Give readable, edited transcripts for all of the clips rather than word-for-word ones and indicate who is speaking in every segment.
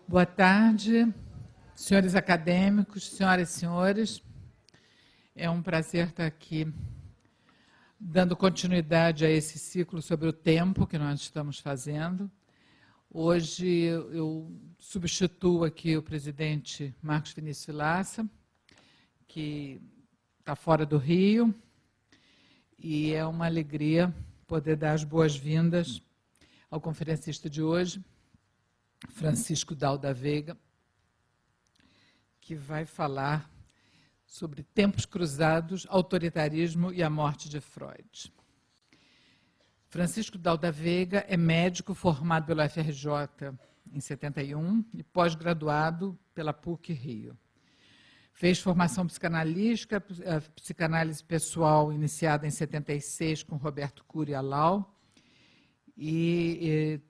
Speaker 1: Boa tarde, senhores acadêmicos, senhoras e senhores. É um prazer estar aqui dando continuidade a esse ciclo sobre o tempo que nós estamos fazendo. Hoje eu substituo aqui o presidente Marcos Vinícius Vilaça, que está fora do Rio, e é uma alegria poder dar as boas-vindas ao conferencista de hoje, Francisco Dal da Veiga, que vai falar sobre tempos cruzados, autoritarismo e a morte de Freud. Francisco Dal da Veiga é médico formado pelo FRJ em 71 e pós-graduado pela PUC-Rio. Fez formação psicanalística, psicanálise pessoal iniciada em 76 com Roberto Cury Alau, e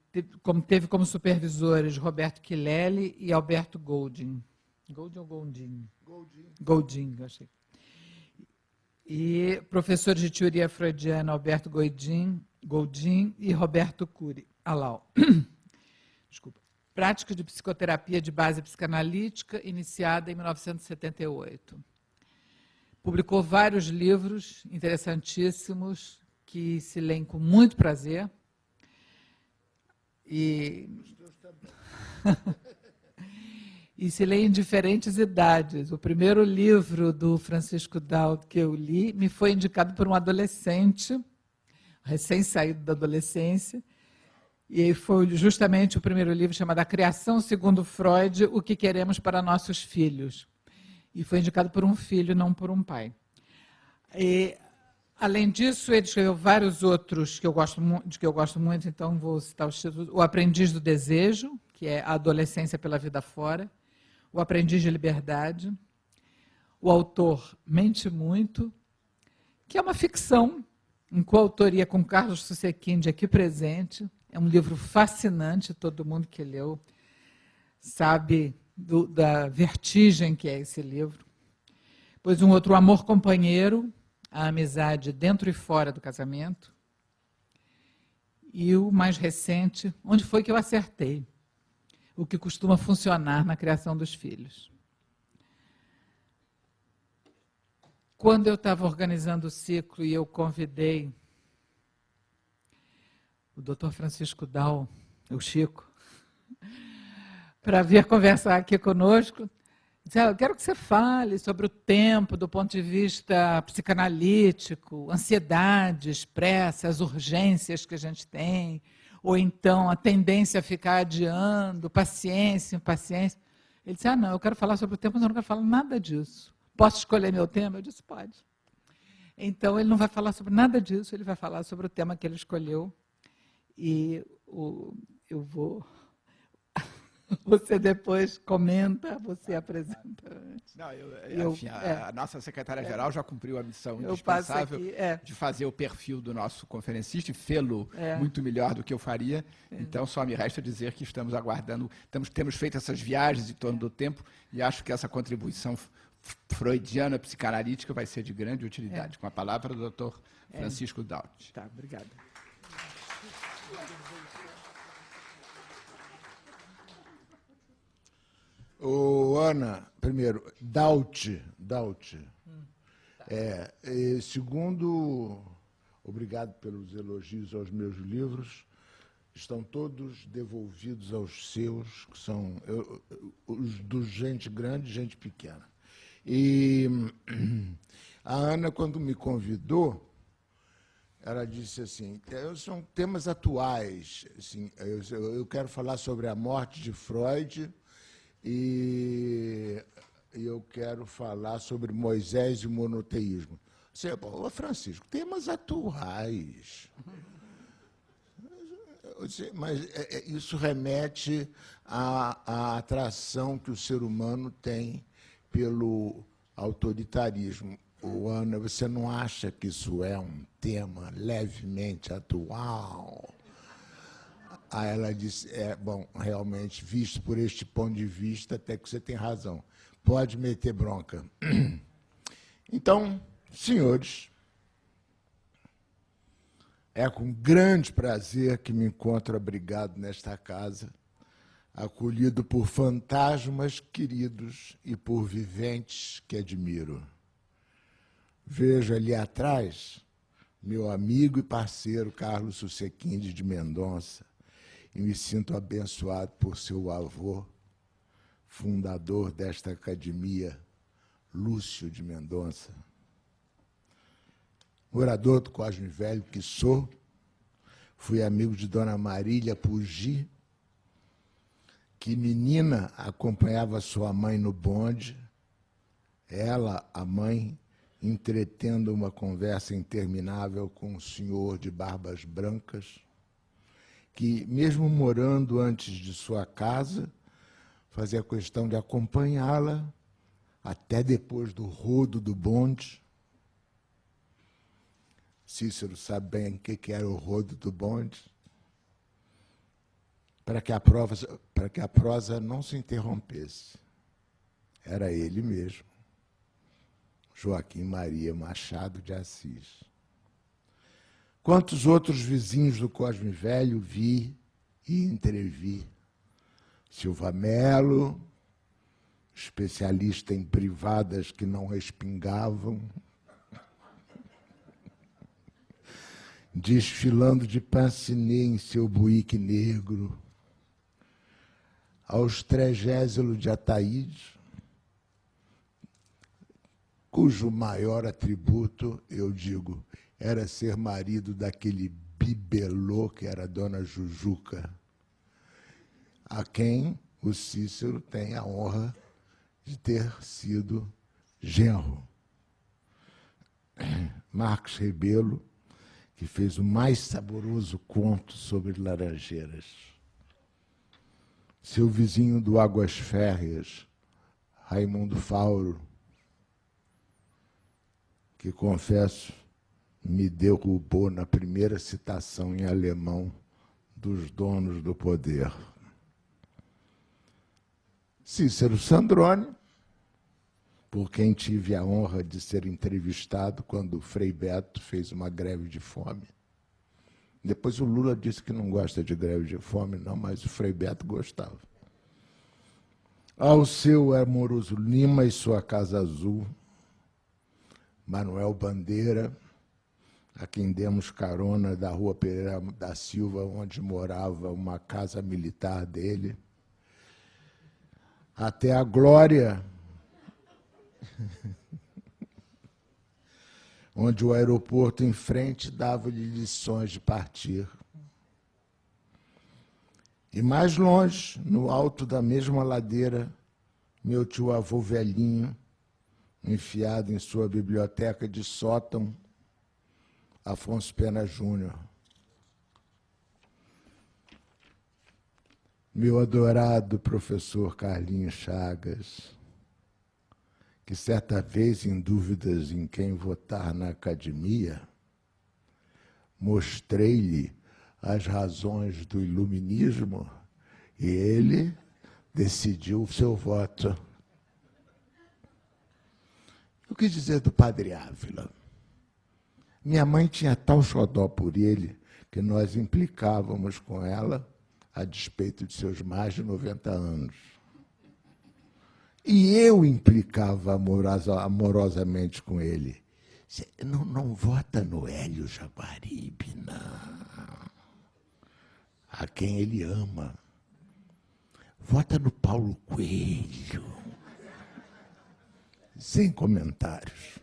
Speaker 1: teve como supervisores Roberto Quilelli e Alberto Goldin. Goldin ou Gondin? Goldin, achei. E professores de teoria freudiana Alberto Goldin e Roberto Cury Alau. Desculpa. Prática de psicoterapia de base psicanalítica, iniciada em 1978. Publicou vários livros interessantíssimos que se leem com muito prazer. E se lê em diferentes idades. O primeiro livro do Francisco Dal que eu li me foi indicado por um adolescente, recém-saído da adolescência, e foi justamente o primeiro livro chamado A Criação segundo Freud, O que Queremos para Nossos Filhos. E foi indicado por um filho, não por um pai. E, além disso, ele escreveu vários outros que eu gosto muito, então vou citar os títulos. O Aprendiz do Desejo, que é A Adolescência pela Vida Fora. O Aprendiz de Liberdade. O Autor Mente Muito, que é uma ficção, em coautoria com Carlos Susequinde, aqui presente. É um livro fascinante, todo mundo que leu sabe da vertigem que é esse livro. Depois um outro, O Amor Companheiro, a amizade dentro e fora do casamento. E o mais recente, Onde Foi que eu acertei? O que costuma funcionar na criação dos filhos. Quando eu estava organizando o ciclo e eu convidei o Dr. Francisco Dal, o Chico, para vir conversar aqui conosco, eu quero que você fale sobre o tempo do ponto de vista psicanalítico, ansiedade expressa, as urgências que a gente tem, ou então a tendência a ficar adiando, paciência, impaciência. Ele disse, não, eu quero falar sobre o tempo, mas eu não quero falar nada disso. Posso escolher meu tema? Eu disse, pode. Então, ele não vai falar sobre nada disso, ele vai falar sobre o tema que ele escolheu. E eu vou... Você depois comenta, você apresenta antes.
Speaker 2: Não, a nossa secretária-geral já cumpriu a missão indispensável de fazer o perfil do nosso conferencista e fê-lo muito melhor do que eu faria. Então, só me resta dizer que estamos aguardando, temos feito essas viagens em torno do tempo e acho que essa contribuição freudiana psicanalítica vai ser de grande utilidade. Com a palavra do Dr. Francisco Dal.
Speaker 1: Tá, obrigada.
Speaker 3: Ana, primeiro, Daut. Segundo, obrigado pelos elogios aos meus livros. Estão todos devolvidos aos seus, que são os do gente grande e gente pequena. E a Ana, quando me convidou, ela disse assim, são temas atuais. Assim, eu quero falar sobre a morte de Freud, e eu quero falar sobre Moisés e o monoteísmo. Francisco, temas atuais. Mas isso remete à atração que o ser humano tem pelo autoritarismo. Ana, você não acha que isso é um tema levemente atual? Aí ela disse, bom, realmente, visto por este ponto de vista, até que você tem razão. Pode meter bronca. Então, senhores, é com grande prazer que me encontro abrigado nesta casa, acolhido por fantasmas queridos e por viventes que admiro. Vejo ali atrás meu amigo e parceiro Carlos Susequinde de Mendonça e me sinto abençoado por seu avô, fundador desta academia, Lúcio de Mendonça. Morador do Cosme Velho que sou, fui amigo de Dona Marília Pugi, que menina acompanhava sua mãe no bonde, ela, a mãe, entretendo uma conversa interminável com um senhor de barbas brancas, que, mesmo morando antes de sua casa, fazia questão de acompanhá-la até depois do rodo do bonde. Cícero sabe bem o que era o rodo do bonde. Para que a prosa não se interrompesse. Era ele mesmo, Joaquim Maria Machado de Assis. Quantos outros vizinhos do Cosme Velho vi e entrevi? Silva Mello, especialista em privadas que não respingavam, desfilando de pince-nez em seu buíque negro, aos Tregésilo de Ataíde, cujo maior atributo, eu digo, era ser marido daquele bibelô que era a Dona Jujuca, a quem o Cícero tem a honra de ter sido genro. Marcos Rebelo, que fez o mais saboroso conto sobre laranjeiras. Seu vizinho do Águas Férreas, Raimundo Fauro, que, confesso, me derrubou na primeira citação em alemão dos donos do poder. Cícero Sandrone, por quem tive a honra de ser entrevistado quando o Frei Beto fez uma greve de fome. Depois o Lula disse que não gosta de greve de fome, não, mas o Frei Beto gostava. Ao seu amoroso Lima e sua Casa Azul, Manuel Bandeira, a quem demos carona da Rua Pereira da Silva, onde morava uma casa militar dele, até a Glória, onde o aeroporto em frente dava-lhe lições de partir. E mais longe, no alto da mesma ladeira, meu tio-avô velhinho, enfiado em sua biblioteca de sótão, Afonso Pena Júnior. Meu adorado professor Carlinhos Chagas, que certa vez, em dúvidas em quem votar na academia, mostrei-lhe as razões do iluminismo e ele decidiu o seu voto. O que dizer do Padre Ávila? Minha mãe tinha tal xodó por ele que nós implicávamos com ela a despeito de seus mais de 90 anos. E eu implicava amorosamente com ele. Não vota no Hélio Jaguaribe, não. A quem ele ama. Vota no Paulo Coelho. Sem comentários.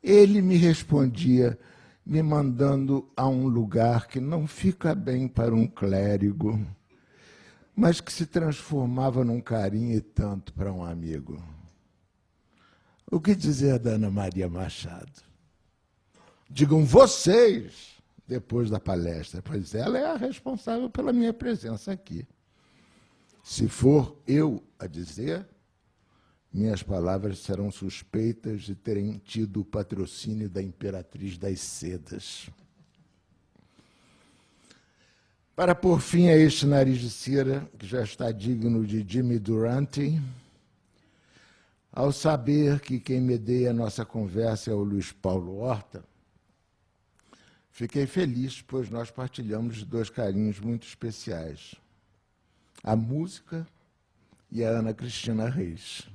Speaker 3: Ele me respondia, me mandando a um lugar que não fica bem para um clérigo, mas que se transformava num carinho e tanto para um amigo. O que dizer da Ana Maria Machado? Digam vocês, depois da palestra, pois ela é a responsável pela minha presença aqui. Se for eu a dizer, minhas palavras serão suspeitas de terem tido o patrocínio da Imperatriz das Sedas. Para pôr fim a este nariz de cera, que já está digno de Jimmy Durante, ao saber que quem medeia a nossa conversa é o Luiz Paulo Horta, fiquei feliz, pois nós partilhamos de dois carinhos muito especiais. a música e a Ana Cristina Reis.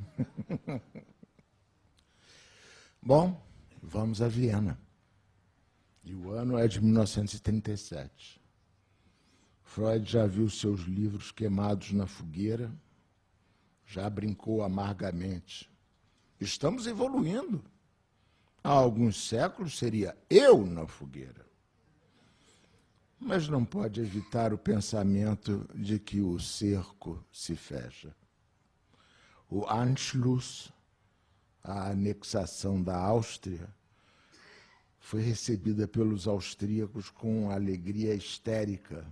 Speaker 3: Bom, vamos a Viena. E o ano é de 1937. Freud já viu seus livros queimados na fogueira, já brincou amargamente. Estamos evoluindo. Há alguns séculos seria eu na fogueira. Mas não pode evitar o pensamento de que o cerco se fecha. O Anschluss, a anexação da Áustria, foi recebida pelos austríacos com alegria histérica.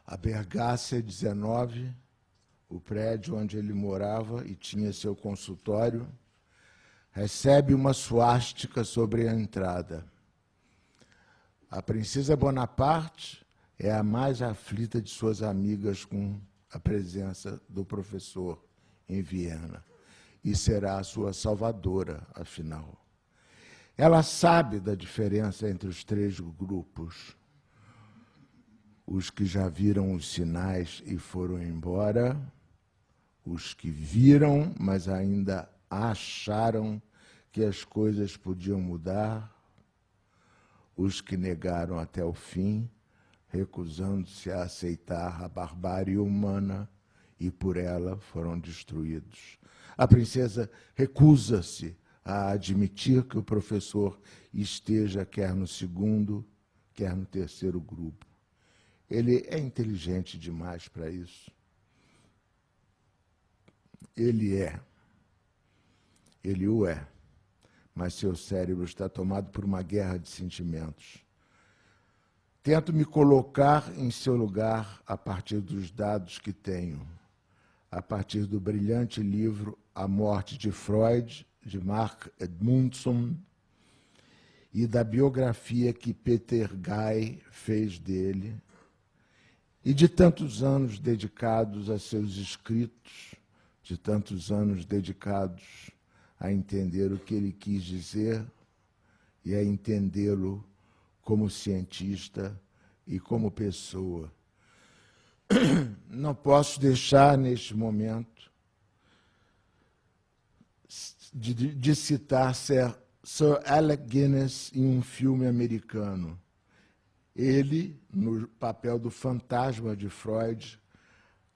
Speaker 3: A Bergácia 19, o prédio onde ele morava e tinha seu consultório, recebe uma suástica sobre a entrada. A princesa Bonaparte é a mais aflita de suas amigas com a presença do professor em Viena e será a sua salvadora, afinal. Ela sabe da diferença entre os três grupos. Os que já viram os sinais e foram embora, os que viram, mas ainda acharam que as coisas podiam mudar, os que negaram até o fim, recusando-se a aceitar a barbárie humana e por ela foram destruídos. A princesa recusa-se a admitir que o professor esteja quer no segundo, quer no terceiro grupo. Ele é inteligente demais para isso. Ele o é, mas seu cérebro está tomado por uma guerra de sentimentos. Tento me colocar em seu lugar a partir dos dados que tenho, a partir do brilhante livro A Morte de Freud, de Mark Edmundson, e da biografia que Peter Guy fez dele, e de tantos anos dedicados a seus escritos, de tantos anos dedicados a entender o que ele quis dizer e a entendê-lo como cientista e como pessoa. Não posso deixar, neste momento, de citar Sir Alec Guinness em um filme americano. Ele, no papel do fantasma de Freud,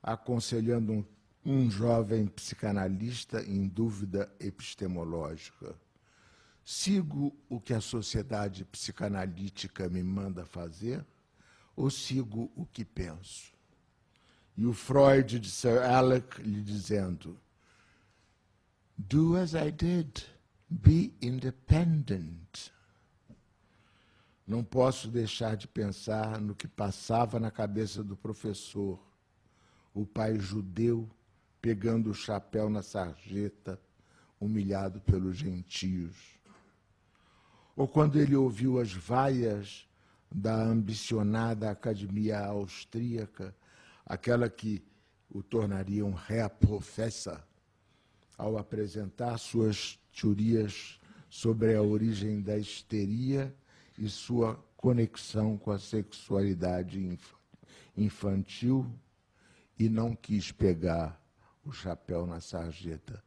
Speaker 3: aconselhando um jovem psicanalista em dúvida epistemológica. Sigo o que a sociedade psicanalítica me manda fazer ou sigo o que penso? E o Freud de Sir Alec lhe dizendo: do as I did, be independent. Não posso deixar de pensar no que passava na cabeça do professor, o pai judeu pegando o chapéu na sarjeta, humilhado pelos gentios. Ou quando ele ouviu as vaias da ambicionada academia austríaca, aquela que o tornaria um Herr Professor, ao apresentar suas teorias sobre a origem da histeria e sua conexão com a sexualidade infantil, e não quis pegar o chapéu na sarjeta,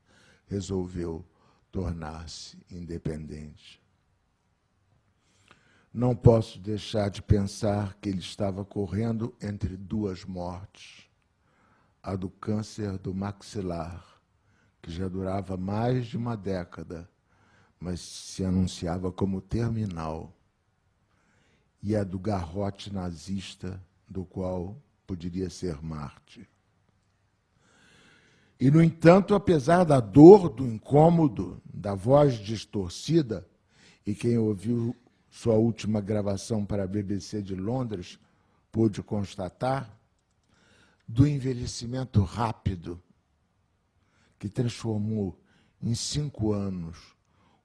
Speaker 3: resolveu tornar-se independente. Não posso deixar de pensar que ele estava correndo entre duas mortes, a do câncer do maxilar, que já durava mais de uma década, mas se anunciava como terminal, e a do garrote nazista, do qual poderia ser Marte. E, no entanto, apesar da dor, do incômodo, da voz distorcida, e quem ouviu sua última gravação para a BBC de Londres pôde constatar, do envelhecimento rápido, que transformou em 5 anos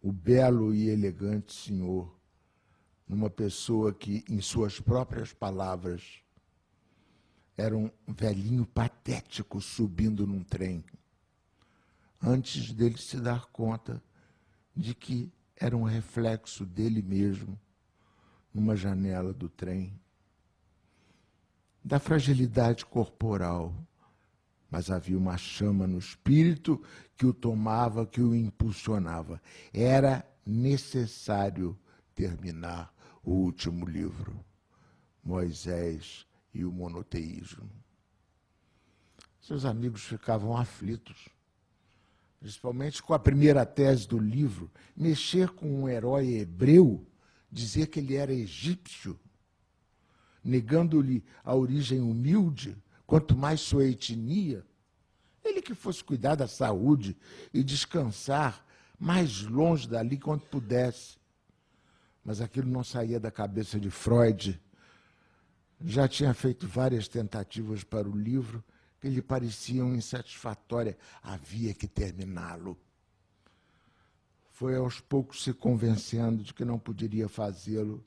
Speaker 3: o belo e elegante senhor numa pessoa que, em suas próprias palavras, era um velhinho patético subindo num trem, antes dele se dar conta de que era um reflexo dele mesmo numa janela do trem. da fragilidade corporal, mas havia uma chama no espírito que o tomava, que o impulsionava. Era necessário terminar o último livro, Moisés e o monoteísmo. Seus amigos ficavam aflitos, principalmente com a primeira tese do livro, mexer com um herói hebreu, dizer que ele era egípcio, negando-lhe a origem humilde, quanto mais sua etnia, ele que fosse cuidar da saúde e descansar mais longe dali quanto pudesse. Mas aquilo não saía da cabeça de Freud. Já tinha feito várias tentativas para o livro que lhe pareciam insatisfatórias. Havia que terminá-lo. Foi aos poucos se convencendo de que não poderia fazê-lo,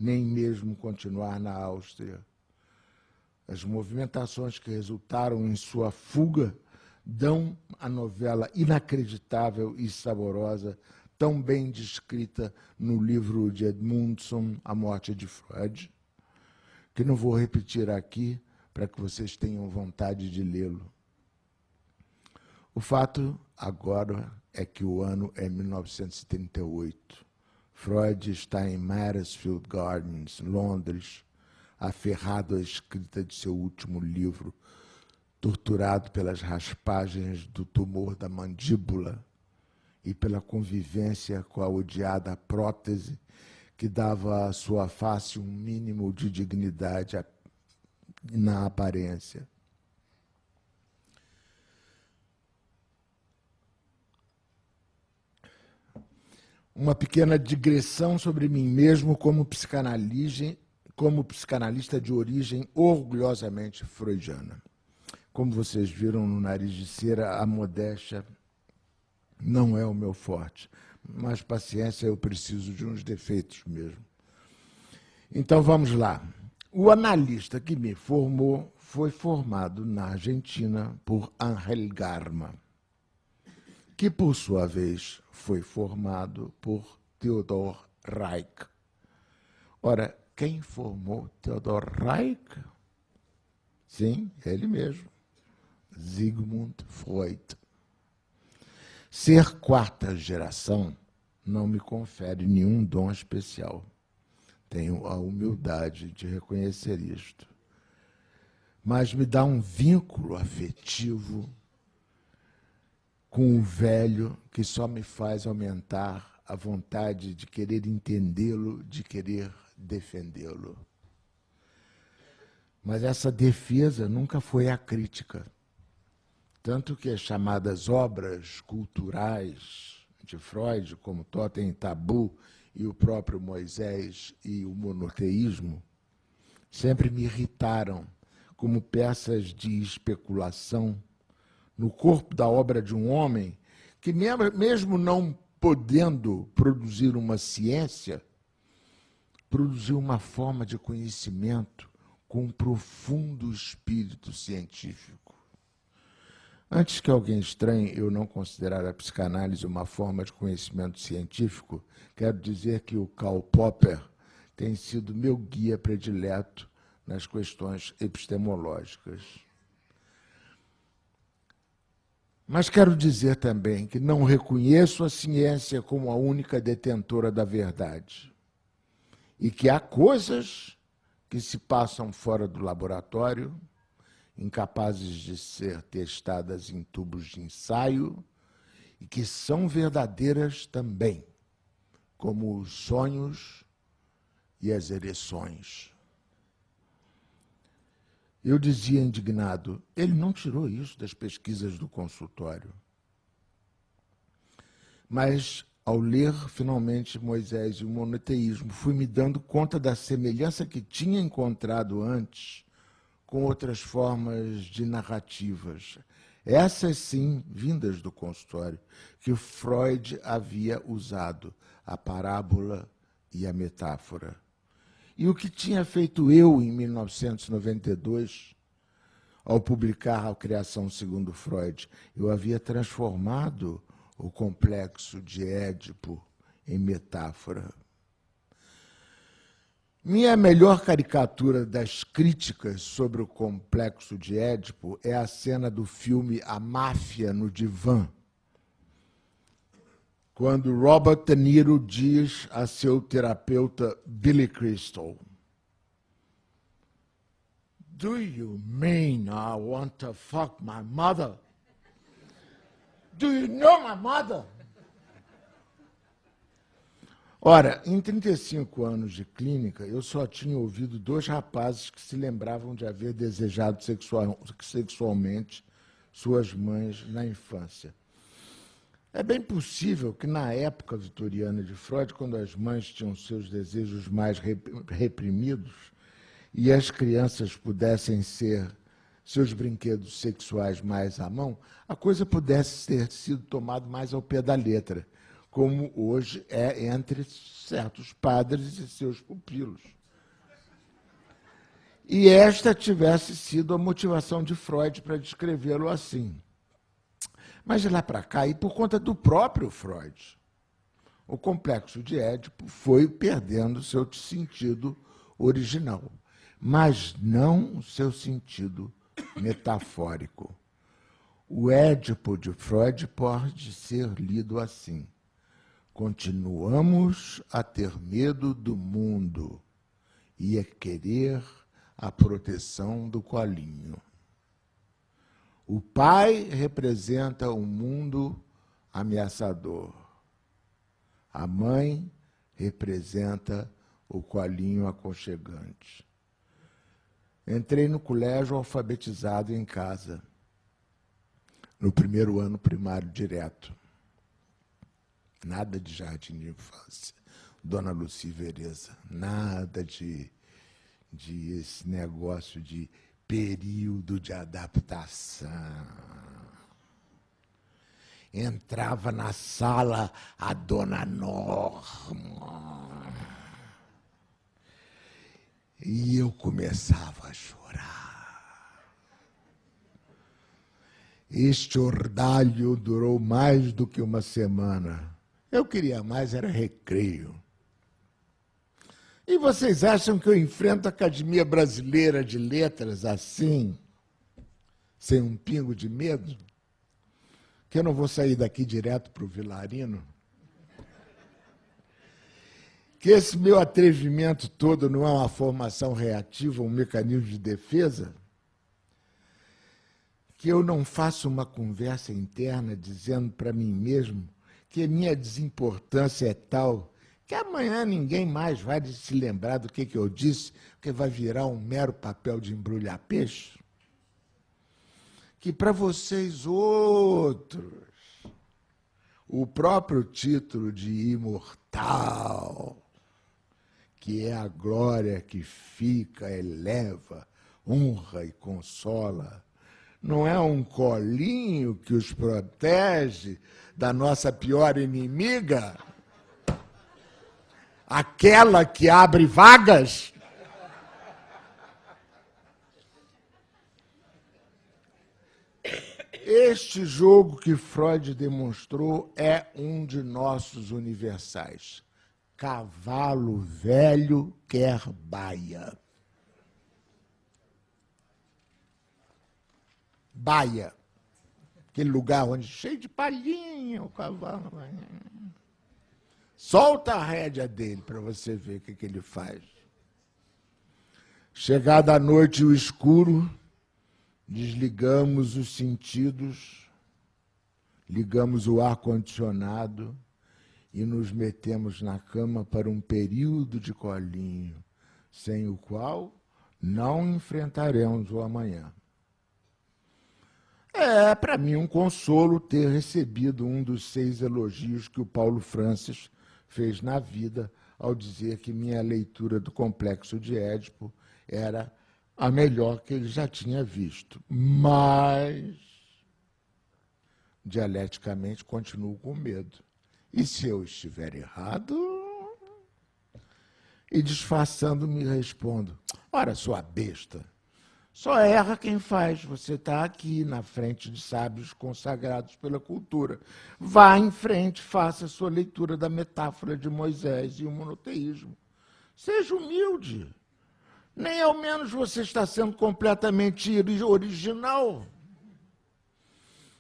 Speaker 3: nem mesmo continuar na Áustria. As movimentações que resultaram em sua fuga dão à novela inacreditável e saborosa, tão bem descrita no livro de Edmundson, A Morte de Freud, que não vou repetir aqui para que vocês tenham vontade de lê-lo. O fato agora é que o ano é 1938. Freud está em Maresfield Gardens, Londres, aferrado à escrita de seu último livro, torturado pelas raspagens do tumor da mandíbula e pela convivência com a odiada prótese que dava à sua face um mínimo de dignidade na aparência. Uma pequena digressão sobre mim mesmo como psicanalista de origem orgulhosamente freudiana. Como vocês viram no Nariz de Cera, a modéstia não é o meu forte, mas paciência, eu preciso de uns defeitos mesmo. Então vamos lá. O analista que me formou foi formado na Argentina por Ángel Garma, que por sua vez foi formado por Theodor Reich. Ora, quem formou Theodor Reich? Sim, ele mesmo, Sigmund Freud. Ser quarta geração não me confere nenhum dom especial. Tenho a humildade de reconhecer isto. Mas me dá um vínculo afetivo com o velho que só me faz aumentar a vontade de querer entendê-lo, de querer defendê-lo. Mas essa defesa nunca foi a crítica. Tanto que as chamadas obras culturais de Freud, como Totem e Tabu e o próprio Moisés e o monoteísmo, sempre me irritaram como peças de especulação no corpo da obra de um homem que, mesmo não podendo produzir uma ciência, produziu uma forma de conhecimento com um profundo espírito científico. Antes que alguém estranhe eu não considerar a psicanálise uma forma de conhecimento científico, quero dizer que o Karl Popper tem sido meu guia predileto nas questões epistemológicas. Mas quero dizer também que não reconheço a ciência como a única detentora da verdade e que há coisas que se passam fora do laboratório, incapazes de ser testadas em tubos de ensaio e que são verdadeiras também, como os sonhos e as ereções. Eu dizia indignado, ele não tirou isso das pesquisas do consultório. Mas, ao ler, finalmente, Moisés e o monoteísmo, fui me dando conta da semelhança que tinha encontrado antes com outras formas de narrativas. Essas, sim, vindas do consultório, que Freud havia usado, a parábola e a metáfora. E o que tinha feito eu em 1992, ao publicar A Criação segundo Freud? Eu havia transformado o complexo de Édipo em metáfora. Minha melhor caricatura das críticas sobre o complexo de Édipo é a cena do filme A Máfia no Divã, quando Robert De Niro diz a seu terapeuta Billy Crystal: "Do you mean I want to fuck my mother? Do you know my mother?" Ora, em 35 anos de clínica, eu só tinha ouvido 2 rapazes que se lembravam de haver desejado sexualmente suas mães na infância. É bem possível que, na época vitoriana de Freud, quando as mães tinham seus desejos mais reprimidos e as crianças pudessem ser seus brinquedos sexuais mais à mão, a coisa pudesse ter sido tomada mais ao pé da letra, como hoje é entre certos padres e seus pupilos. E esta tivesse sido a motivação de Freud para descrevê-lo assim. Mas de lá para cá, e por conta do próprio Freud, o complexo de Édipo foi perdendo seu sentido original, mas não o seu sentido metafórico. O Édipo de Freud pode ser lido assim: continuamos a ter medo do mundo e a querer a proteção do colinho. O pai representa um mundo ameaçador. A mãe representa o colinho aconchegante. Entrei no colégio alfabetizado em casa, no primeiro ano primário direto. Nada de jardim de infância, Dona Lucy Vereza, nada de esse negócio de período de adaptação. Entrava na sala a Dona Norma e eu começava a chorar. Este ordalho durou mais do que uma semana. Eu queria mais, era recreio. E vocês acham que eu enfrento a Academia Brasileira de Letras assim, sem um pingo de medo? Que eu não vou sair daqui direto para o Vilarino? Que esse meu atrevimento todo não é uma formação reativa, um mecanismo de defesa? Que eu não faço uma conversa interna dizendo para mim mesmo que minha desimportância é tal que amanhã ninguém mais vai se lembrar do que eu disse, porque vai virar um mero papel de embrulhar peixe? Que para vocês outros, o próprio título de imortal, que é a glória que fica, eleva, honra e consola, não é um colinho que os protege da nossa pior inimiga? Aquela que abre vagas? Este jogo que Freud demonstrou é um de nossos universais. Cavalo velho quer baia. Baia. Aquele lugar onde cheio de palhinha o cavalo. Solta a rédea dele para você ver o que ele faz. Chegada a noite e o escuro, desligamos os sentidos, ligamos o ar-condicionado e nos metemos na cama para um período de colinho, sem o qual não enfrentaremos o amanhã. É, para mim, um consolo ter recebido um dos 6 elogios que o Paulo Francis fez na vida ao dizer que minha leitura do Complexo de Édipo era a melhor que ele já tinha visto. Mas, dialeticamente, continuo com medo. E se eu estiver errado? E disfarçando-me respondo: ora, sua besta, só erra quem faz. Você está aqui na frente de sábios consagrados pela cultura. Vá em frente, faça a sua leitura da metáfora de Moisés e o monoteísmo. Seja humilde. Nem ao menos você está sendo completamente original.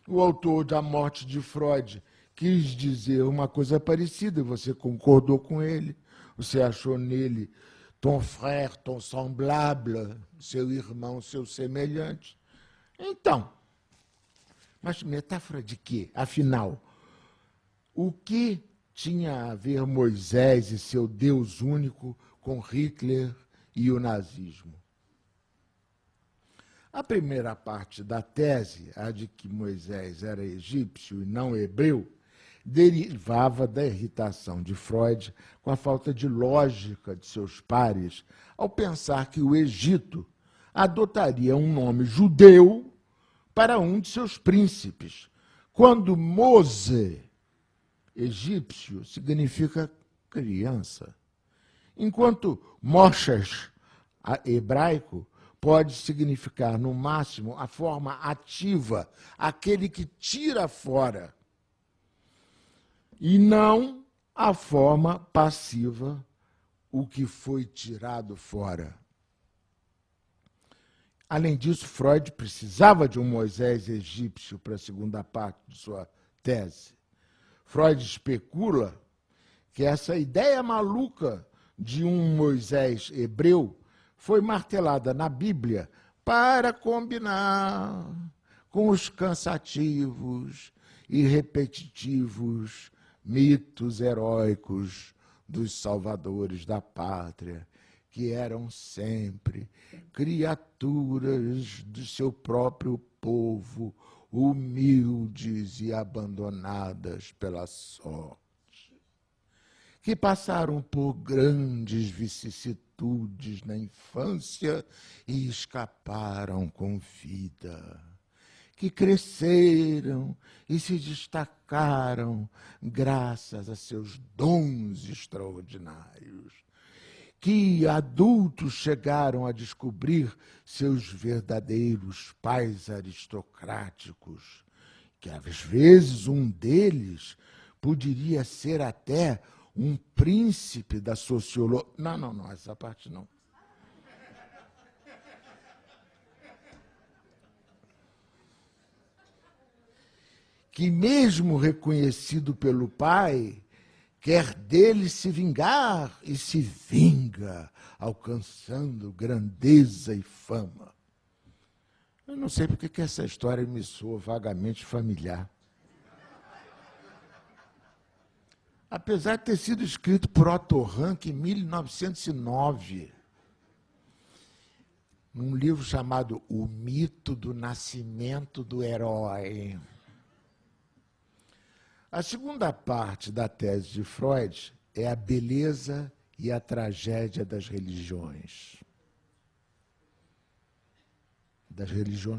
Speaker 3: O autor da Morte de Freud quis dizer uma coisa parecida, você concordou com ele, você achou nele ton frère, ton semblable, seu irmão, seu semelhante. Então, mas metáfora de quê? Afinal, o que tinha a ver Moisés e seu Deus único com Hitler e o nazismo? A primeira parte da tese, a de que Moisés era egípcio e não hebreu, derivava da irritação de Freud com a falta de lógica de seus pares ao pensar que o Egito adotaria um nome judeu para um de seus príncipes, quando Mose, egípcio, significa criança, enquanto Moshes, hebraico, pode significar, no máximo, a forma ativa, aquele que tira fora, e não a forma passiva, o que foi tirado fora. Além disso, Freud precisava de um Moisés egípcio para a segunda parte de sua tese. Freud especula que essa ideia maluca de um Moisés hebreu foi martelada na Bíblia para combinar com os cansativos e repetitivos mitos heróicos dos salvadores da pátria, que eram sempre criaturas do seu próprio povo, humildes e abandonadas pela sorte, que passaram por grandes vicissitudes na infância e escaparam com vida, que cresceram e se destacaram graças a seus dons extraordinários, que adultos chegaram a descobrir seus verdadeiros pais aristocráticos, que às vezes um deles poderia ser até um príncipe da sociologia. Não, essa parte não. Que mesmo reconhecido pelo pai, quer dele se vingar e se vinga, alcançando grandeza e fama. Eu não sei porque que essa história me soa vagamente familiar. Apesar de ter sido escrito por Otto Rank em 1909, num livro chamado O Mito do Nascimento do Herói. A segunda parte da tese de Freud é a beleza e a tragédia das religiões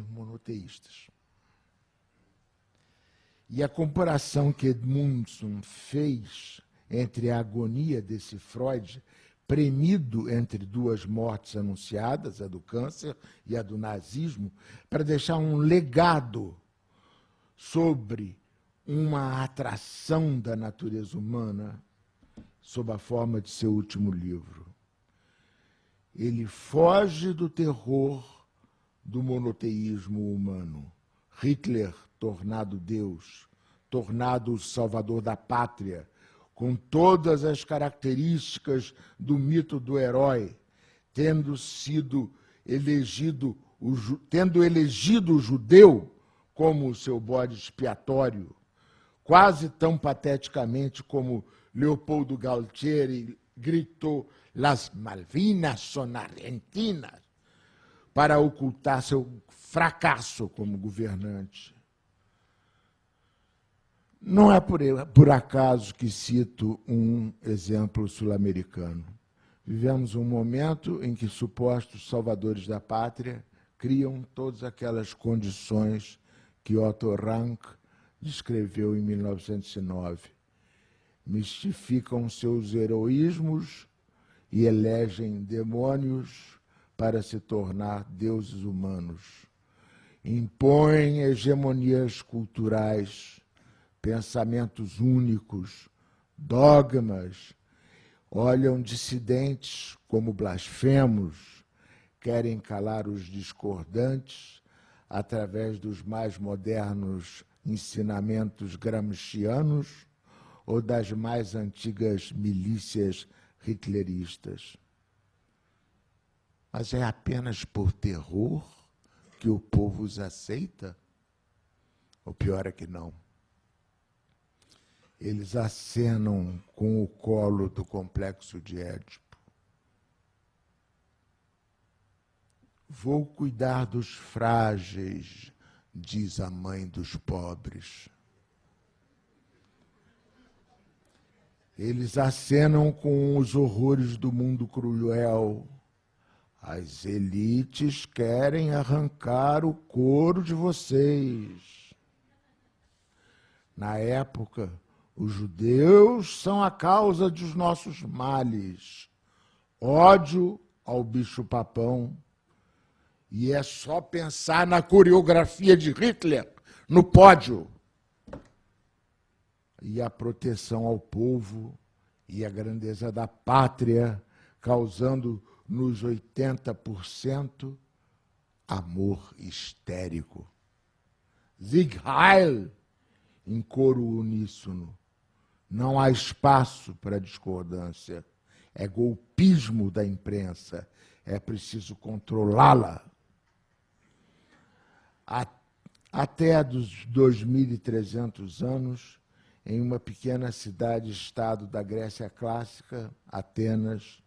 Speaker 3: monoteístas. E a comparação que Edmundson fez entre a agonia desse Freud, premido entre duas mortes anunciadas, a do câncer e a do nazismo, para deixar um legado sobre uma atração da natureza humana sob a forma de seu último livro. Ele foge do terror do monoteísmo humano. Hitler, tornado Deus, tornado o salvador da pátria, com todas as características do mito do herói, tendo elegido o judeu como o seu bode expiatório, quase tão pateticamente como Leopoldo Galtieri gritou "Las Malvinas son argentinas", para ocultar seu fracasso como governante. Não é por acaso que cito um exemplo sul-americano. Vivemos um momento em que supostos salvadores da pátria criam todas aquelas condições que Otto Rank descreveu em 1909. Mistificam seus heroísmos e elegem demônios para se tornar deuses humanos. Impõem hegemonias culturais, pensamentos únicos, dogmas, olham dissidentes como blasfemos, querem calar os discordantes através dos mais modernos ensinamentos gramscianos ou das mais antigas milícias hitleristas. Mas é apenas por terror que o povo os aceita? O pior é que não. Eles acenam com o colo do complexo de Édipo. Vou cuidar dos frágeis, diz a mãe dos pobres. Eles acenam com os horrores do mundo cruel. As elites querem arrancar o couro de vocês. Na época, os judeus são a causa dos nossos males. Ódio ao bicho-papão. E é só pensar na coreografia de Hitler, no pódio. E a proteção ao povo e a grandeza da pátria, causando nos 80% amor histérico. Sieg Heil, em coro uníssono. Não há espaço para discordância. É golpismo da imprensa. É preciso controlá-la. Até dos 2.300 anos, em uma pequena cidade-estado da Grécia clássica, Atenas,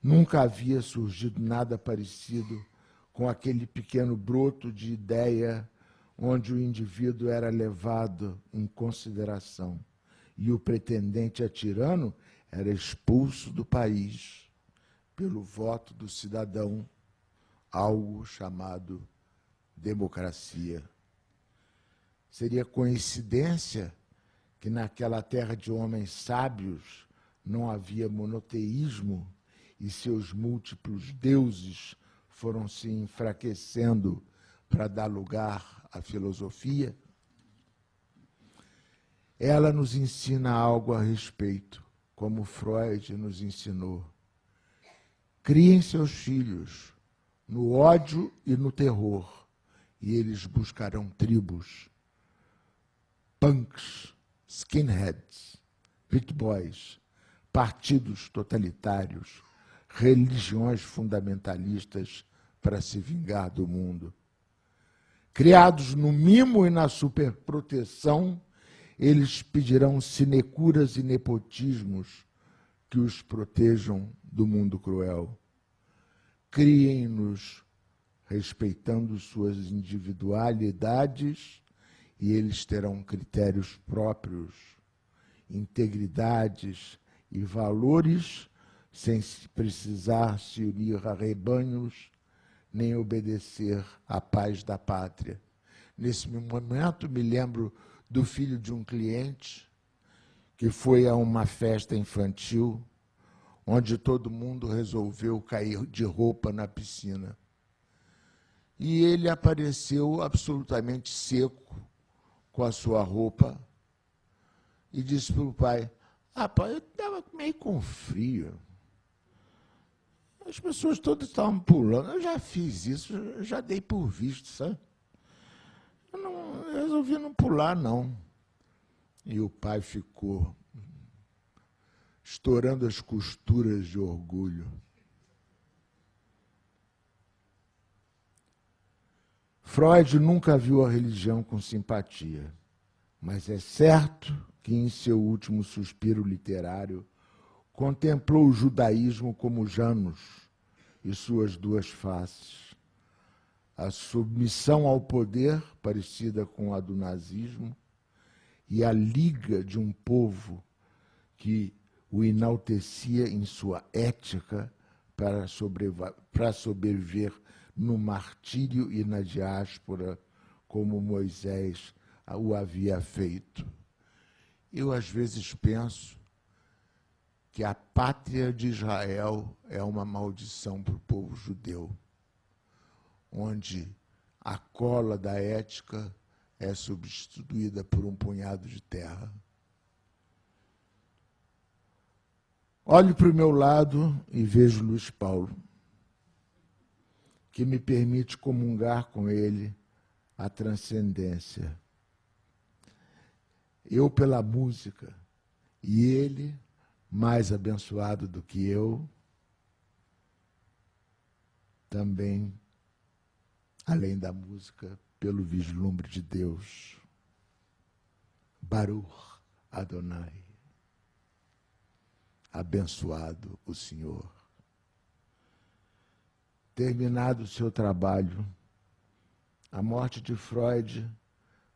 Speaker 3: nunca havia surgido nada parecido com aquele pequeno broto de ideia onde o indivíduo era levado em consideração e o pretendente a tirano era expulso do país pelo voto do cidadão, algo chamado democracia. Seria coincidência que naquela terra de homens sábios não havia monoteísmo e seus múltiplos deuses foram se enfraquecendo para dar lugar à filosofia? Ela nos ensina algo a respeito, como Freud nos ensinou. Criem seus filhos no ódio e no terror, e eles buscarão tribos, punks, skinheads, pit boys, partidos totalitários, religiões fundamentalistas para se vingar do mundo. Criados no mimo e na superproteção, eles pedirão sinecuras e nepotismos que os protejam do mundo cruel. Criem-nos respeitando suas individualidades e eles terão critérios próprios, integridades e valores sem precisar se unir a rebanhos nem obedecer à paz da pátria. Nesse momento, me lembro do filho de um cliente que foi a uma festa infantil onde todo mundo resolveu cair de roupa na piscina. E ele apareceu absolutamente seco com a sua roupa e disse para o pai: pai, eu estava meio com frio. As pessoas todas estavam pulando. Eu já fiz isso, já dei por visto, sabe? Eu resolvi não pular, não. E o pai ficou estourando as costuras de orgulho. Freud nunca viu a religião com simpatia, mas é certo que, em seu último suspiro literário, contemplou o judaísmo como Janus e suas duas faces. A submissão ao poder, parecida com a do nazismo, e a liga de um povo que o enaltecia em sua ética para sobreviver no martírio e na diáspora, como Moisés o havia feito. Eu, às vezes, penso que a pátria de Israel é uma maldição para o povo judeu, onde a cola da ética é substituída por um punhado de terra. Olho para o meu lado e vejo Luiz Paulo, que me permite comungar com ele a transcendência. Eu pela música e ele, mais abençoado do que eu, também, além da música, pelo vislumbre de Deus. Baruch Adonai. Abençoado o Senhor. Terminado o seu trabalho, a morte de Freud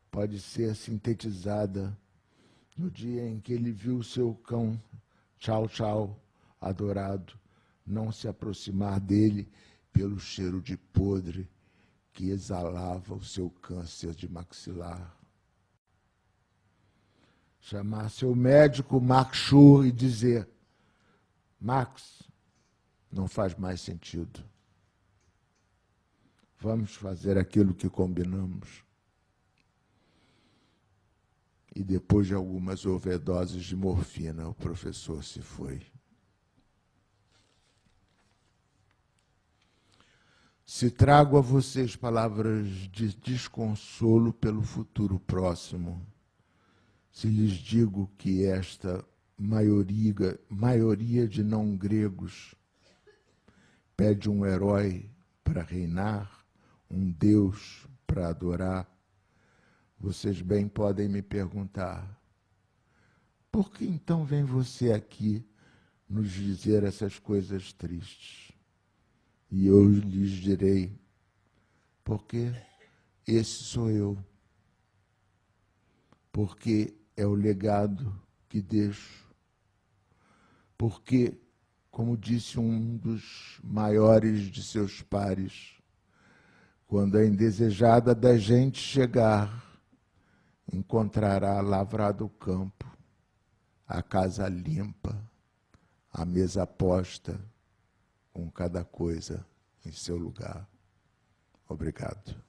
Speaker 3: pode ser sintetizada no dia em que ele viu seu cão, Tchau Tchau, adorado, não se aproximar dele pelo cheiro de podre que exalava o seu câncer de maxilar. Chamar seu médico Max Schur e dizer: Max, não faz mais sentido. Vamos fazer aquilo que combinamos. E depois de algumas overdoses de morfina, o professor se foi. Se trago a vocês palavras de desconsolo pelo futuro próximo, se lhes digo que esta maioria de não gregos pede um herói para reinar, um Deus para adorar, vocês bem podem me perguntar: por que então vem você aqui nos dizer essas coisas tristes? E eu lhes direi: porque esse sou eu. Porque é o legado que deixo. Porque, como disse um dos maiores de seus pares, quando a indesejada da gente chegar, encontrará lavrado o campo, a casa limpa, a mesa posta, com cada coisa em seu lugar. Obrigado.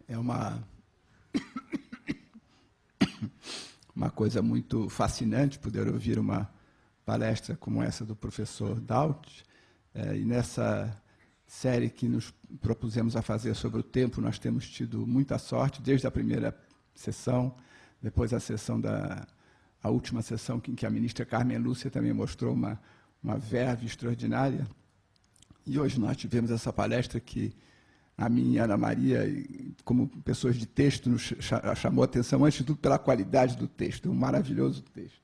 Speaker 2: É uma coisa muito fascinante poder ouvir uma palestra como essa do professor Daut. E nessa série que nos propusemos a fazer sobre o tempo, nós temos tido muita sorte, desde a primeira sessão, depois a última sessão, em que a ministra Carmen Lúcia também mostrou uma verve extraordinária. E hoje nós tivemos essa palestra que a mim e a Ana Maria, como pessoas de texto, nos chamou a atenção, antes de tudo, pela qualidade do texto, um maravilhoso texto.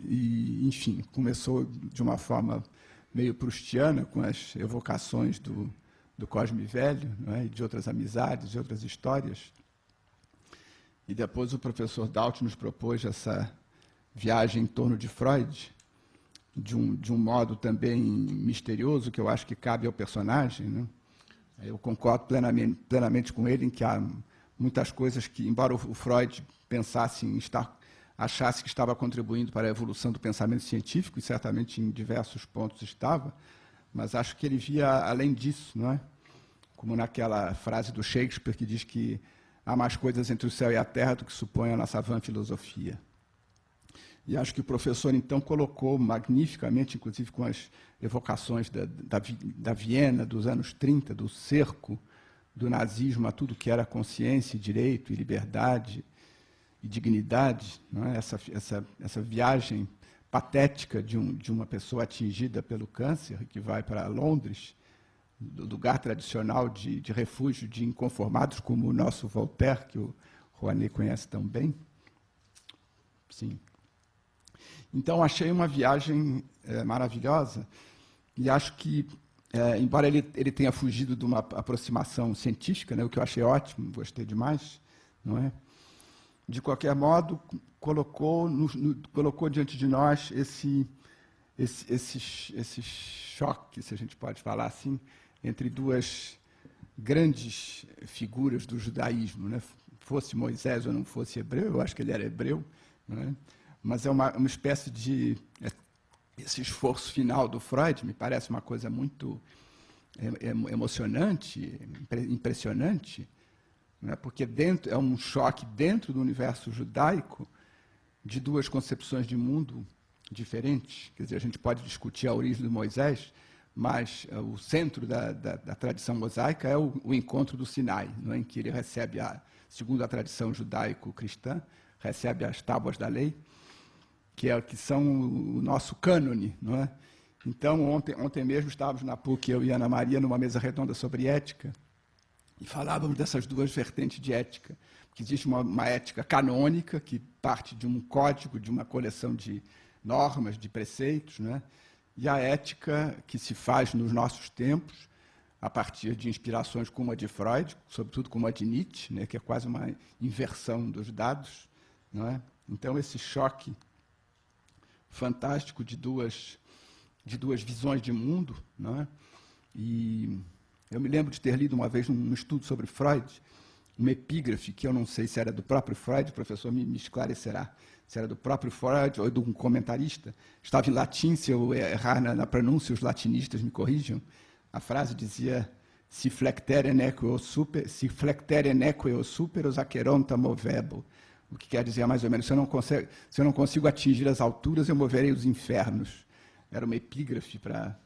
Speaker 2: E, enfim, começou de uma forma meio proustiana, com as evocações do Cosme Velho, não é? E de outras amizades, de outras histórias. E depois o professor Daut nos propôs essa viagem em torno de Freud, de um modo também misterioso, que eu acho que cabe ao personagem, né? Eu concordo plenamente com ele em que há muitas coisas que, embora o Freud achasse que estava contribuindo para a evolução do pensamento científico, e certamente em diversos pontos estava, mas acho que ele via além disso, não é? Como naquela frase do Shakespeare que diz que há mais coisas entre o céu e a terra do que supõe a nossa vã filosofia. E acho que o professor, então, colocou magnificamente, inclusive com as evocações da Viena dos anos 30, do cerco do nazismo a tudo que era consciência, direito e liberdade e dignidade, não é? Essa viagem patética de uma pessoa atingida pelo câncer, que vai para Londres, do lugar tradicional de refúgio de inconformados, como o nosso Voltaire, que o Rouanet conhece tão bem. Sim. Então, achei uma viagem maravilhosa e acho que, embora ele tenha fugido de uma aproximação científica, né, o que eu achei ótimo, gostei demais, não é? De qualquer modo, colocou diante de nós esse choque, se a gente pode falar assim, entre duas grandes figuras do judaísmo, né? Fosse Moisés ou não fosse hebreu, eu acho que ele era hebreu, né? Mas é uma espécie de... Esse esforço final do Freud me parece uma coisa muito emocionante, impressionante, né? Porque é um choque dentro do universo judaico de duas concepções de mundo diferentes. Quer dizer, a gente pode discutir a origem de Moisés, mas o centro da tradição mosaica é o encontro do Sinai, não é? Em que ele recebe, segundo a tradição judaico-cristã, recebe as tábuas da lei, que são o nosso cânone, não é? Então, ontem mesmo estávamos na PUC, eu e Ana Maria, numa mesa redonda sobre ética, e falávamos dessas duas vertentes de ética. Porque existe uma ética canônica, que parte de um código, de uma coleção de normas, de preceitos, né? E a ética que se faz nos nossos tempos, a partir de inspirações como a de Freud, sobretudo como a de Nietzsche, né? Que é quase uma inversão dos dados, não é? Então, esse choque fantástico de duas visões de mundo, não é? E eu me lembro de ter lido uma vez num estudo sobre Freud, uma epígrafe, que eu não sei se era do próprio Freud, o professor me esclarecerá, se era do próprio Freud ou de um comentarista. Estava em latim, se eu errar na pronúncia, os latinistas me corrijam. A frase dizia: si flectere nequeo superos aqueronta movebo. O que quer dizer mais ou menos, se eu não consigo atingir as alturas, eu moverei os infernos. Era uma epígrafe para...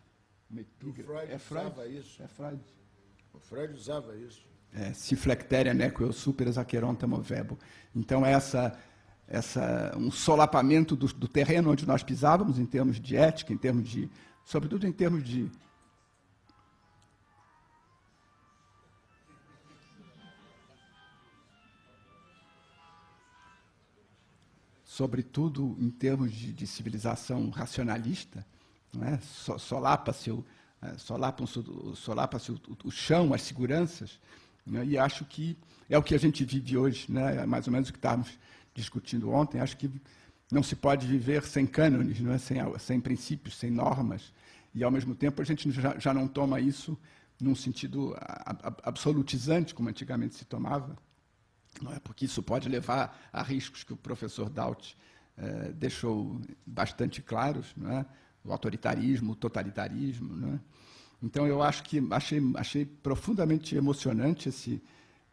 Speaker 3: O Freud usava isso.
Speaker 2: É Freud.
Speaker 3: O Freud usava isso.
Speaker 2: Si flectere nequeo superos aqueronta movebo. Então, um solapamento do terreno onde nós pisávamos, em termos de ética, sobretudo em termos de... sobretudo em termos de civilização racionalista, não é? Solapa-se o chão, as seguranças, né? E acho que é o que a gente vive hoje, né? Mais ou menos o que estávamos discutindo ontem. Acho que não se pode viver sem cânones, não é? Sem princípios, sem normas, e, ao mesmo tempo, a gente já não toma isso num sentido absolutizante, como antigamente se tomava, não é? Porque isso pode levar a riscos que o professor Daut deixou bastante claros, não é? O autoritarismo, o totalitarismo, não é? Então, eu acho que achei profundamente emocionante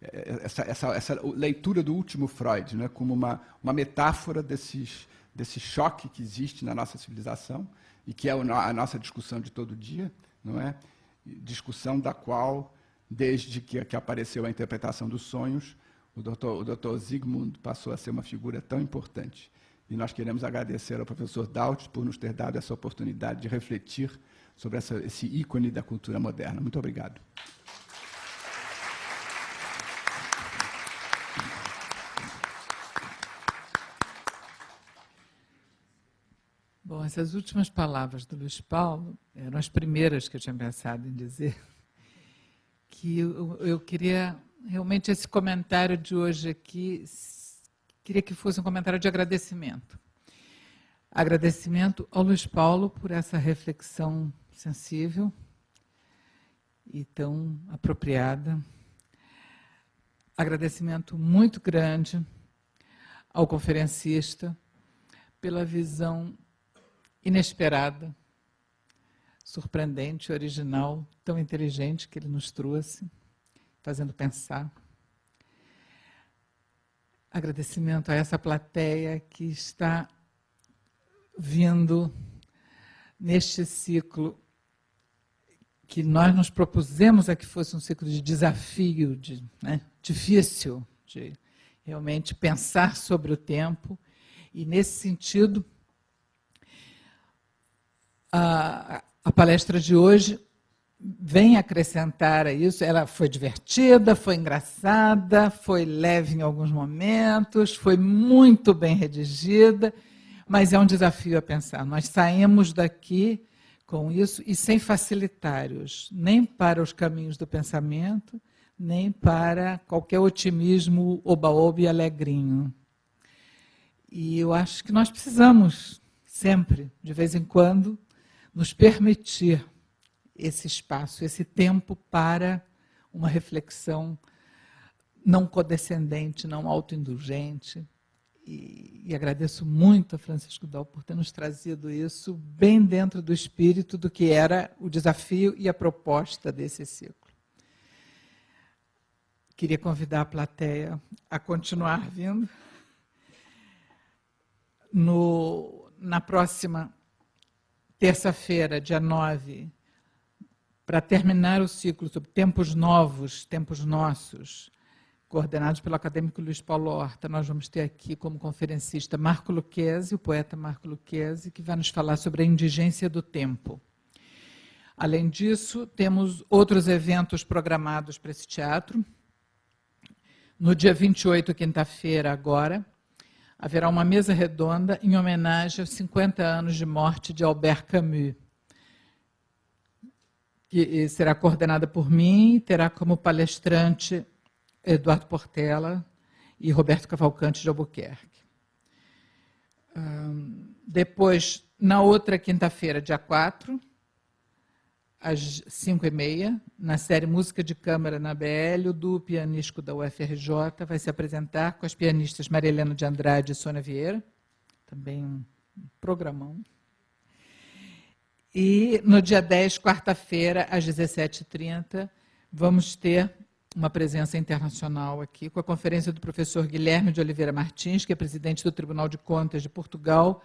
Speaker 2: essa leitura do último Freud, não é? Como uma metáfora desse choque que existe na nossa civilização e que é a nossa discussão de todo dia, não é? Discussão da qual, desde que apareceu a interpretação dos sonhos, o Dr. Zygmunt passou a ser uma figura tão importante. E nós queremos agradecer ao professor Daut por nos ter dado essa oportunidade de refletir sobre esse ícone da cultura moderna. Muito obrigado.
Speaker 1: Bom, essas últimas palavras do Luiz Paulo eram as primeiras que eu tinha pensado em dizer, que eu queria... Realmente, esse comentário de hoje aqui, queria que fosse um comentário de agradecimento. Agradecimento ao Luiz Paulo por essa reflexão sensível e tão apropriada. Agradecimento muito grande ao conferencista pela visão inesperada, surpreendente, original, tão inteligente que ele nos trouxe, fazendo pensar. Agradecimento a essa plateia que está vindo neste ciclo que nós nos propusemos a que fosse um ciclo de desafio, difícil, de realmente pensar sobre o tempo. E, nesse sentido, a palestra de hoje vem acrescentar a isso. Ela foi divertida, foi engraçada, foi leve em alguns momentos, foi muito bem redigida, mas é um desafio a pensar. Nós saímos daqui com isso e sem facilitários, nem para os caminhos do pensamento, nem para qualquer otimismo oba-oba e alegrinho. E eu acho que nós precisamos sempre, de vez em quando, nos permitir esse espaço, esse tempo para uma reflexão não condescendente, não autoindulgente. E agradeço muito a Francisco Dal por ter nos trazido isso bem dentro do espírito do que era o desafio e a proposta desse ciclo. Queria convidar a plateia a continuar vindo. Na próxima terça-feira, dia 9, para terminar o ciclo sobre tempos novos, tempos nossos, coordenados pelo acadêmico Luiz Paulo Horta, nós vamos ter aqui como conferencista Marco Lucchesi, o poeta Marco Lucchesi, que vai nos falar sobre a indigência do tempo. Além disso, temos outros eventos programados para esse teatro. No dia 28, quinta-feira, agora, haverá uma mesa redonda em homenagem aos 50 anos de morte de Albert Camus, que será coordenada por mim e terá como palestrante Eduardo Portela e Roberto Cavalcante de Albuquerque. Depois, na outra quinta-feira, dia 4, às 5h30, na série Música de Câmara na BL, o duo pianístico da UFRJ vai se apresentar com as pianistas Maria Helena de Andrade e Sônia Vieira, também um programão. E no dia 10, quarta-feira, às 17h30, vamos ter uma presença internacional aqui, com a conferência do professor Guilherme de Oliveira Martins, que é presidente do Tribunal de Contas de Portugal,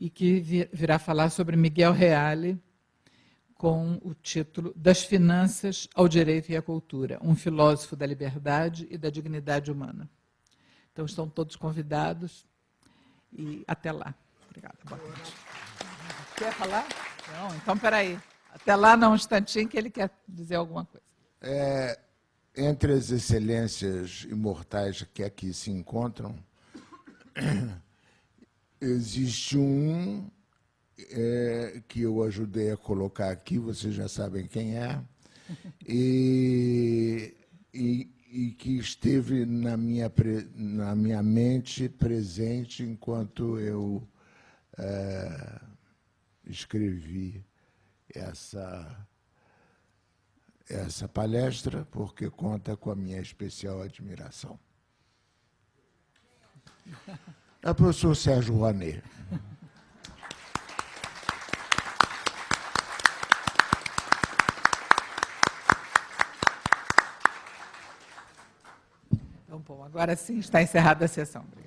Speaker 1: e que virá falar sobre Miguel Reale, com o título Das Finanças ao Direito e à Cultura, um filósofo da liberdade e da dignidade humana. Então, estão todos convidados e até lá. Obrigada. Boa noite. Quer falar? Não, então, espera aí. Até lá, não, um instantinho, que ele quer dizer alguma coisa.
Speaker 3: Entre as excelências imortais que aqui se encontram, existe um que eu ajudei a colocar aqui, vocês já sabem quem é, e que esteve na minha mente presente enquanto eu escrevi essa palestra, porque conta com a minha especial admiração. É o professor Sérgio Rouanet.
Speaker 1: Então, bom, agora sim está encerrada a sessão. Obrigada.